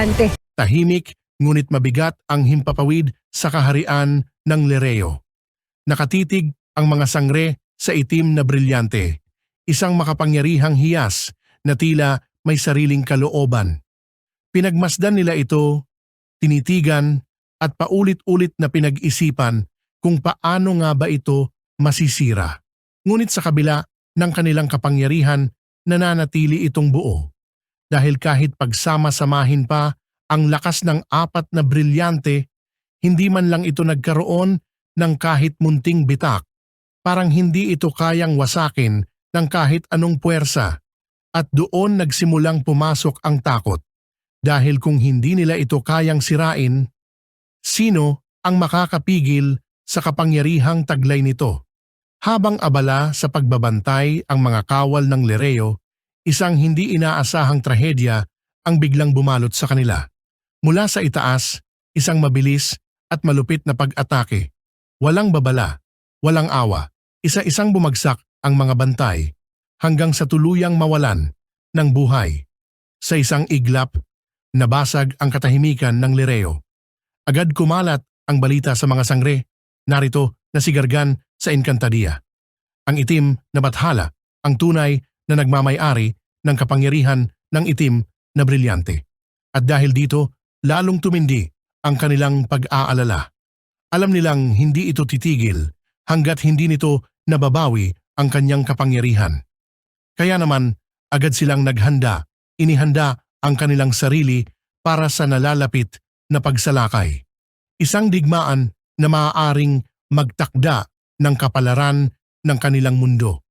Ante. Tahimik ngunit mabigat ang himpapawid sa kaharian ng Lereo. Nakatitig ang mga sangre sa itim na brilyante, isang makapangyarihang hiyas na tila may sariling kalooban. Pinagmasdan nila ito, tinitigan at paulit-ulit na pinag-isipan kung paano nga ba ito masisira. Ngunit sa kabila ng kanilang kapangyarihan, nananatili itong buo. Dahil kahit pagsama-samahin pa ang lakas ng apat na brilyante, hindi man lang ito nagkaroon ng kahit munting bitak. Parang hindi ito kayang wasakin ng kahit anong puwersa. At doon nagsimulang pumasok ang takot. Dahil kung hindi nila ito kayang sirain, sino ang makakapigil sa kapangyarihang taglay nito? Habang abala sa pagbabantay ang mga kawal ng Lereo, isang hindi inaasahang trahedya ang biglang bumalot sa kanila. Mula sa itaas, isang mabilis at malupit na pag-atake. Walang babala, walang awa. Isa-isang bumagsak ang mga bantay hanggang sa tuluyang mawalan ng buhay. Sa isang iglap, nabasag ang katahimikan ng Lereo. Agad kumalat ang balita sa mga sangre, narito na si Gargan sa Encantadia. Ang itim na bathala, ang tunay na nagmamay-ari ng kapangyarihan ng itim na brilyante. At dahil dito, lalong tumindi ang kanilang pag-aalala. Alam nilang hindi ito titigil hanggat hindi nito nababawi ang kanyang kapangyarihan. Kaya naman, agad silang naghanda, inihanda ang kanilang sarili para sa nalalapit na pagsalakay. Isang digmaan na maaaring magtakda ng kapalaran ng kanilang mundo.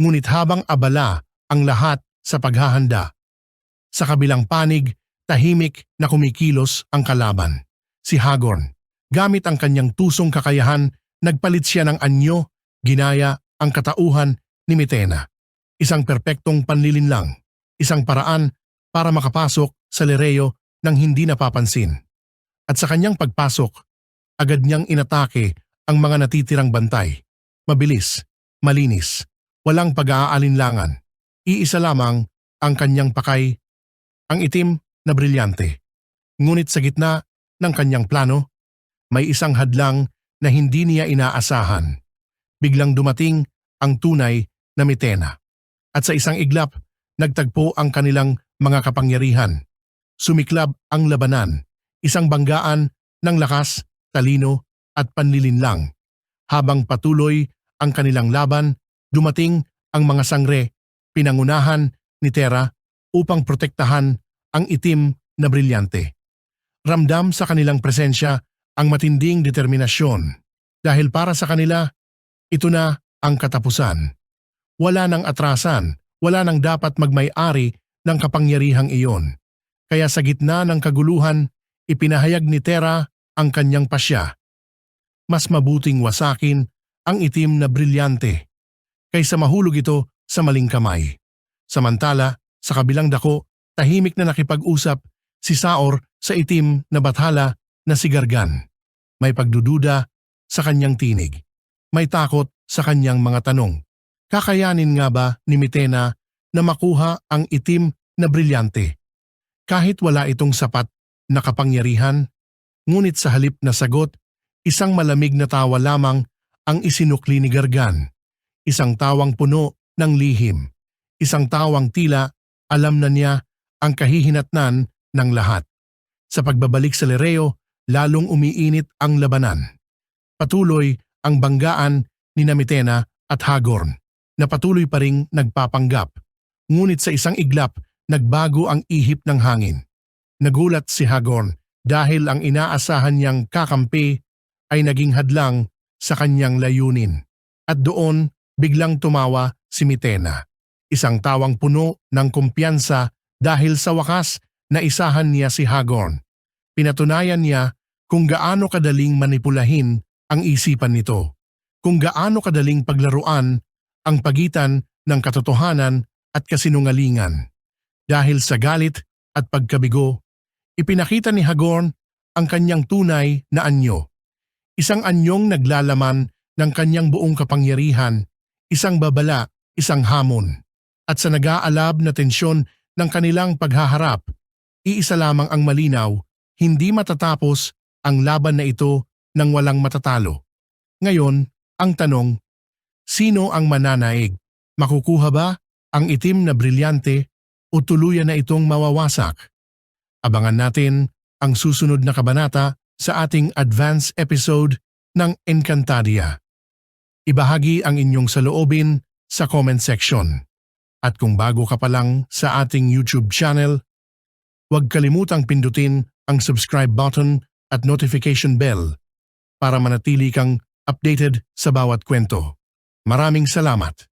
Ngunit habang abala ang lahat sa paghahanda, sa kabilang panig, tahimik na kumikilos ang kalaban. Si Hagorn, gamit ang kanyang tusong kakayahan, nagpalit siya ng anyo, ginaya ang katauhan ni Mitena. Isang perpektong panlilinlang, isang paraan para makapasok sa Lereo nang hindi napapansin. At sa kanyang pagpasok, agad niyang inatake ang mga natitirang bantay. Mabilis, malinis, walang pag-aalinlangan. Iisa lamang ang kanyang pakay, ang itim na brilyante. Ngunit sa gitna ng kanyang plano, may isang hadlang na hindi niya inaasahan. Biglang dumating ang tunay na Mitena. At sa isang iglap, nagtagpo ang kanilang mga kapangyarihan. Sumiklab ang labanan, isang banggaan ng lakas, talino at panlilinlang. Habang patuloy ang kanilang laban, dumating ang mga sangre, pinangunahan ni Terra upang protektahan ang itim na brilyante. Ramdam sa kanilang presensya ang matinding determinasyon dahil para sa kanila, ito na ang katapusan. Wala nang atrasan, wala nang dapat magmay-ari ng kapangyarihang iyon. Kaya sa gitna ng kaguluhan, ipinahayag ni Terra ang kanyang pasya. Mas mabuting wasakin ang itim na brilyante kaysa mahulog ito sa maling kamay. Samantala, sa kabilang dako, tahimik na nakipag-usap si Saor sa itim na bathala na si Gargan. May pagdududa sa kanyang tinig. May takot sa kanyang mga tanong. Kakayanin nga ba ni Mitena na makuha ang itim na brilyante? Kahit wala itong sapat na kapangyarihan, ngunit sa halip na sagot, isang malamig na tawa lamang ang isinukli ni Gargan. Isang tawang puno ng lihim. Isang tawang tila alam na niya ang kahihinatnan ng lahat. Sa pagbabalik sa Lereo, lalong umiinit ang labanan. Patuloy ang banggaan ni Mitena at Hagorn na patuloy pa ring nagpapanggap. Ngunit sa isang iglap, nagbago ang ihip ng hangin. Nagulat si Hagorn dahil ang inaasahan niyang kakampi ay naging hadlang sa kanyang layunin. At doon, biglang tumawa si Mitena. Isang tawang puno ng kumpiyansa dahil sa wakas naisahan niya si Hagorn. Pinatunayan niya kung gaano kadaling manipulahin ang isipan nito. Kung gaano kadaling paglaruan ang pagitan ng katotohanan at kasinungalingan. Dahil sa galit at pagkabigo, ipinakita ni Hagorn ang kanyang tunay na anyo. Isang anyong naglalaman ng kanyang buong kapangyarihan, isang babala, isang hamon. At sa nag-aalab na tensyon ng kanilang paghaharap, Iisa lamang ang malinaw, hindi matatapos ang laban na ito nang walang matatalo. Ngayon, ang tanong, sino ang mananaig? Makukuha ba ang itim na brilyante o tuluyan na itong mawawasak? Abangan natin ang susunod na kabanata sa ating advance episode ng Encantadia. Ibahagi ang inyong saloobin sa comment section. At kung bago ka pa lang sa ating YouTube channel, huwag kalimutang pindutin ang subscribe button at notification bell para manatili kang updated sa bawat kwento. Maraming salamat!